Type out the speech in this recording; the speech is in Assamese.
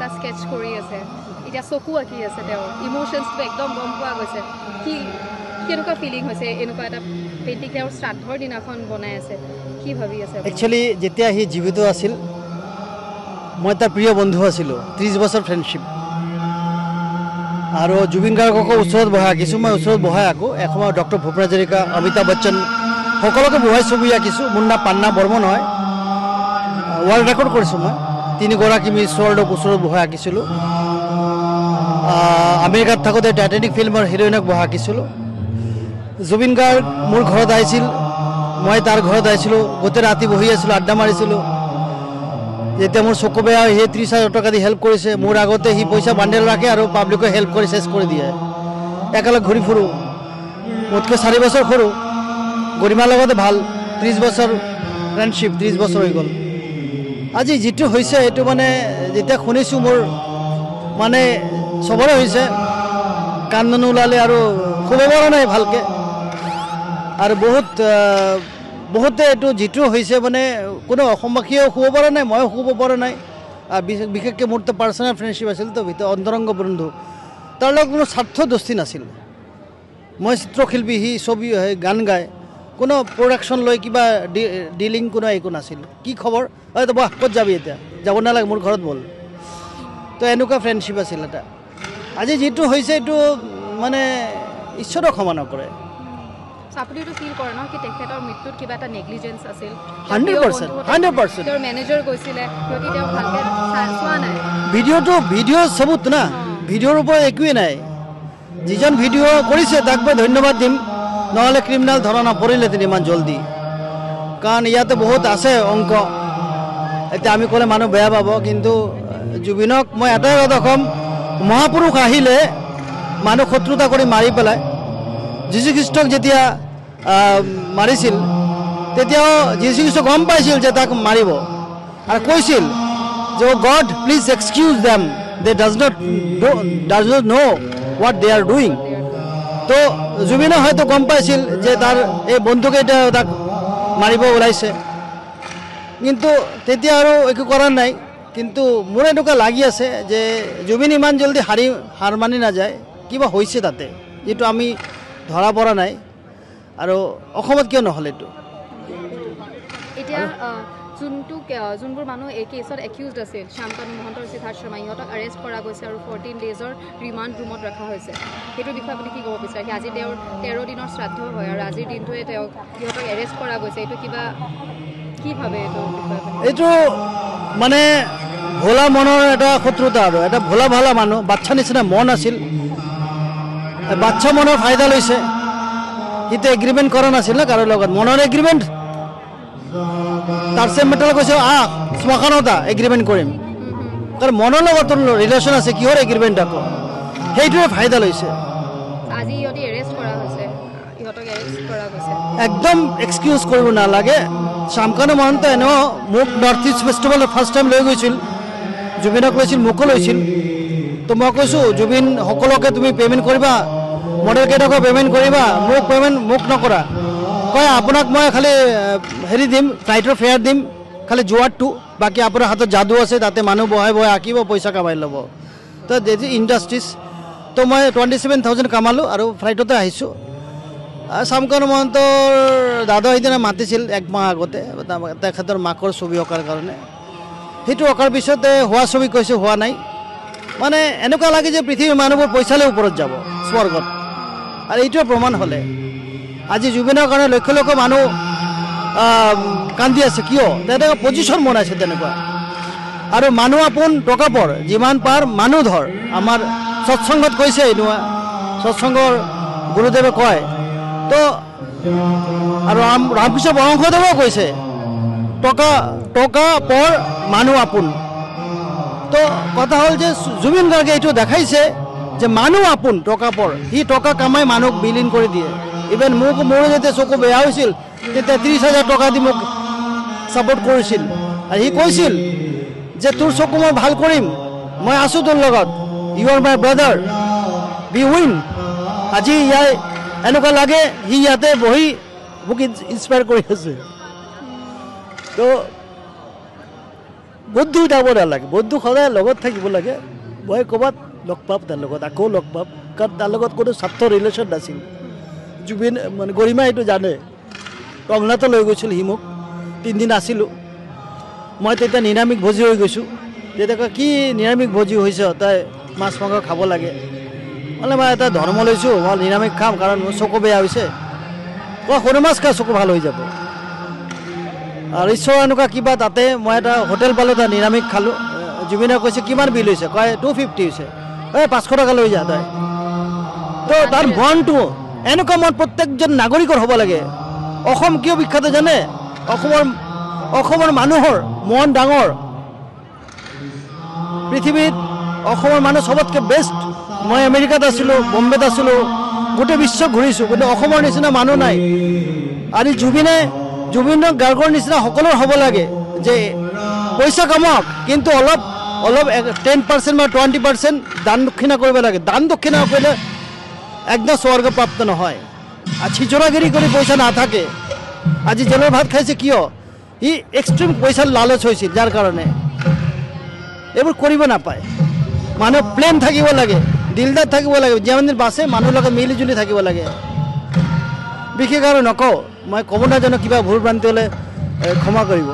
এটা স্কেচ কৰি আছে এতিয়া চকু আঁকি আছে তেওঁৰ ইমোশনছটো একদম গম পোৱা গৈছে কি কেনেকুৱা ফিলিং হৈছে এনেকুৱা এটা পেইণ্টিং তেওঁৰ শ্ৰাদ্ধৰ দিনাখন বনাই আছে কি ভাবি আছে একচুৱেলি যেতিয়া সি জীৱিত আছিল মই তাৰ প্ৰিয় বন্ধু আছিলোঁ 30 বছৰ ফ্ৰেণ্ডশ্বিপ আৰু জুবিন গাৰ্গকো ওচৰত বহাই আঁকিছোঁ মই ওচৰত বহাই আঁকো এসময়ত ডক্টৰ ভূপেন হাজৰিকা অমিতাভ বচ্চন সকলোকে বহাই ছবি আঁকিছোঁ মোৰ নাম পান্না বৰ্মন হয় ৱৰ্ল্ড ৰেকৰ্ড কৰিছোঁ মই 3গৰাকী মিছ ৱৰ্ল্ডক ওচৰত বহাই আঁকিছিলোঁ আমেৰিকাত থাকোঁতে টাইটানিক ফিল্মৰ হিৰইনক বহাই আঁকিছিলোঁ জুবিন গাৰ্গ মোৰ ঘৰত আহিছিল মই তাৰ ঘৰত আহিছিলোঁ গোটেই ৰাতি বহি আছিলোঁ আড্ডা মাৰিছিলোঁ যেতিয়া মোৰ চকু বেয়া হয় সেই 30,000 টকা দি হেল্প কৰিছে মোৰ আগতে সি পইচা বান্ডেল ৰাখে আৰু পাব্লিকক হেল্প কৰি চেছ কৰি দিয়ে একেলগে ঘূৰি ফুৰোঁ মোতকৈ 4 বছৰ সৰু গৰিমাৰ লগতে ভাল 30 বছৰ ফ্ৰেণ্ডশ্বিপ 30 বছৰ হৈ গ'ল আজি যিটো হৈছে এইটো মানে যেতিয়া শুনিছোঁ মোৰ মানে চবৰে হৈছে কান্দন ওলালে আৰু শুব পৰা নাই ভালকৈ আৰু বহুতে এইটো যিটো হৈছে মানে কোনো অসমবাসীয়েও শুব পৰা নাই ময়ো শুব পৰা নাই আৰু বিশেষকৈ মোৰ তো পাৰ্চনেল ফ্ৰেণ্ডশ্বিপ আছিল তো ভিতৰত অন্তৰংগ বন্ধু তাৰ লগত কোনো স্বাৰ্থ দোষী নাছিল মই চিত্ৰশিল্পী সি ছবি গান গায় কোনো প্ৰডাকশ্যন লৈ কিবা ডিলিং কোনো একো নাছিল কি খবৰ হয় তো ক'ত যাবি এতিয়া যাব নালাগে মোৰ ঘৰত ব'ল তো এনেকুৱা ফ্ৰেণ্ডশ্বিপ আছিল এটা আজি যিটো হৈছে এইটো মানে ঈশ্বৰক ক্ষমা নকৰে আপুনিটো ফিল কৰে ন কি তেখেতৰ মৃত্যুত কিবা এটা নেগলিজেন্স আছিল 100% তেওঁৰ মেনেজাৰ গৈছিলে যদি তেওঁ ভালকে চোৱা নাই ভিডিঅ' সবুত না ভিডিঅ'ৰ ওপৰত একোৱেই নাই যিজন ভিডিঅ' কৰিছে তাক মই ধন্যবাদ দিম নহ'লে ক্ৰিমিনেল ধৰা নপৰিলেহেঁতেন ইমান জলদি কাৰণ ইয়াতে বহুত আছে অংক এতিয়া আমি ক'লে মানুহ বেয়া পাব কিন্তু জুবিনক মই এটাই কথা ক'ম মহাপুৰুষ আহিলে মানুহ শত্ৰুতা কৰি মাৰি পেলাই যীশুখ্ৰীষ্টক যেতিয়া মাৰিছিল তেতিয়াও যীশুখ্ৰীষ্ট গম পাইছিল যে তাক মাৰিব আৰু কৈছিল যে God please excuse them they does not know' what they are doing তো জুবিনে হয়তো গম পাইছিল যে তাৰ এই বন্ধুকেইটা তাক মাৰিব ওলাইছে কিন্তু তেতিয়া আৰু একো কৰা নাই কিন্তু মোৰ এনেকুৱা লাগি আছে যে জুবিন ইমান জলদি হাৰ মানি নাযায় কিবা হৈছে তাতে যিটো আমি ধৰা পৰা নাই আৰু অসমত কিয় নহ'ল এইটো এতিয়া যোনবোৰ মানুহ এই কেছত একিউজড আছিল শ্যামকানু মহন্ত আৰু সিদ্ধাৰ্থ শৰ্মা ইহঁতক এৰেষ্ট কৰা গৈছে আৰু 14 ডেজৰ ৰিমাণ্ড ৰুমত ৰখা হৈছে সেইটোৰ বিষয়ে আপুনি কি ক'ব বিচাৰে আজি তেওঁৰ 13 দিনৰ শ্ৰাদ্ধ হয় আৰু আজিৰ দিনটোৱে তেওঁক ইহঁতক এৰেষ্ট কৰা গৈছে এইটো কিবা কি ভাবে এইটো মানে ভোলা মনৰ এটা শত্ৰুতা আৰু এটা ভোলা ভালা মানুহ বাচ্চা নিচিনা মন আছিল বাচ্চা মনৰ ফাইদা লৈছে সিটো এগ্ৰিমেণ্ট কৰা নাছিল না কাৰো লগত মনৰ এগ্ৰিমেণ্ট তাৰ চেম মেটাল কৈছে শ্মশানত এগ্ৰিমেণ্ট কৰিম কাৰণ মনৰ লগত ৰিলেশ্যন আছে কিহৰ এগ্ৰিমেণ্ট আকৌ সেইটোৱে ফাইদা লৈছে আজি ইহঁতে এৰেষ্ট কৰা হৈছে ইহঁতক এৰেষ্ট কৰা গৈছে একদম এক্সকিউজ কৰিব নালাগে শ্যামকানু মহন্ত এনেও মোক নৰ্থ ইষ্ট ফেষ্টিভেলত ফাৰ্ষ্ট টাইম লৈ গৈছিল জুবিনক লৈছিল মোকো লৈছিল তো মই কৈছোঁ জুবিন সকলোকে তুমি পে'মেণ্ট কৰিবা মডেলকেইটাকো পে'মেণ্ট কৰিবা মোক নকৰা কয় আপোনাক মই খালি হেৰি দিম ফ্লাইটৰ ফেয়াৰ দিম খালি যোৱাটো বাকী আপোনাৰ হাতত যাদু আছে তাতে মানুহ বহাই আঁকিব পইচা কামাই ল'ব তো দিছ ইণ্ডাষ্ট্ৰিজ তো মই 27,000 কামালোঁ আৰু ফ্লাইটতে আহিছোঁ শ্যামকানু মহন্তৰ দাদা সেইদিনা মাতিছিল 1 মাহ আগতে তেখেতৰ মাকৰ ছবি অঁকাৰ কাৰণে সেইটো অঁকাৰ পিছতে হোৱা ছবি কৈছে হোৱা নাই মানে এনেকুৱা লাগে যে পৃথিৱীৰ মানুহবোৰ পইচালৈ ওপৰত যাব স্বৰ্গত আৰু এইটোৱে প্ৰমাণ হ'লে আজি জুবিনৰ কাৰণে লক্ষ লক্ষ মানুহ কান্দি আছে কিয় তেনেকুৱা পজিশ্যন বনাইছে তেনেকুৱা আৰু মানুহ আপোন টকা পৰ যিমান পাৰ মানুহ ধৰ আমাৰ সৎসংগত কৈছে এনেকুৱা সৎসংগৰ গুৰুদেৱে কয় তো আৰু ৰামকৃষ্ণ পৰমহংসদেৱেও কৈছে টকা পৰ মানুহ আপোন তো কথা হ'ল যে জুবিন গাৰ্গে এইটো দেখাইছে যে মানুহ আপোন টকা পৰ সি টকা কামাই মানুহক বিলীন কৰি দিয়ে ইভেন মোৰো যেতিয়া চকু বেয়া হৈছিল তেতিয়া 30,000 টকা দি মোক ছাপোৰ্ট কৰিছিল আৰু সি কৈছিল যে তোৰ চকু মই ভাল কৰিম মই আছোঁ তোৰ লগত ইউ আৰ মাই ব্ৰাদাৰ বি উইন আজি এনেকুৱা লাগে সি ইয়াতে বহি মোক ইনস্পায়াৰ কৰি আছে তো বন্ধু যাব নালাগে, বন্ধু সদায় লগত থাকিব লাগে। মই ক'ৰবাত লগ পাম তাৰ লগত, আকৌ লগ পাম, কাৰণ তাৰ লগত কোনো স্বাৰ্থ ৰিলেশ্যন নাছিল। জুবিন মানে গৰিমা এইটো জানে। কমলাতো লৈ গৈছিল সি মোক, 3 দিন আছিলোঁ। মই তেতিয়া নিৰামিষ ভোজী হৈ গৈছোঁ। তেতিয়া কয় কি নিৰামিষ ভোজী হৈছ, তই মাছ মাংস খাব লাগে। মানে মই এটা ধৰ্ম লৈছোঁ, মই নিৰামিষ খাম কাৰণ মোৰ চকু বেয়া হৈছে। কয় সৰু মাছ খা, চকু ভাল হৈ যাব। আৰু ঈশ্বৰ এনেকুৱা কিবা তাতে মই এটা হোটেল পালোঁ, তাত নিৰামিষ খালোঁ। জুবিনে কৈছে কিমান বিল হৈছে, কয় 250 হৈছে। 500 টকা লৈ যা তই। তো তাৰ মনটো এনেকুৱা মন প্ৰত্যেকজন নাগৰিকৰ হ'ব লাগে। অসম কিয় বিখ্যাত জানে? অসমৰ মানুহৰ মন ডাঙৰ। পৃথিৱীত অসমৰ মানুহ চবতকৈ বেষ্ট। মই আমেৰিকাত আছিলোঁ, বম্বেত আছিলোঁ, গোটেই বিশ্ব ঘূৰিছোঁ, কিন্তু অসমৰ নিচিনা মানুহ নাই। আৰু জুবিন গাৰ্গৰ নিচিনা সকলোৰ হ'ব লাগে যে পইচা কামাওক, কিন্তু অলপ 10% বা 20% দান দক্ষিণা কৰিব লাগে। দান দক্ষিণা কৰিলে একদম স্বৰ্গপ্ৰাপ্ত নহয়। আৰু ছিচৰাগিৰি কৰি পইচা নাথাকে। আজি জেলৰ ভাত খাইছে কিয়? ই এক্সট্ৰিম পইচাৰ লালচ হৈছিল, যাৰ কাৰণে এইবোৰ কৰিব নাপায়। মানুহ প্লেন থাকিব লাগে, দিলদাৰ থাকিব লাগে, যিমান দিন বাচে মানুহৰ লগত মিলি জুলি থাকিব লাগে। বিশেষ আৰু নকওঁ, মই ক'ব নাজানো, কিবা ভুল ভ্ৰান্তি হ'লে ক্ষমা কৰিব।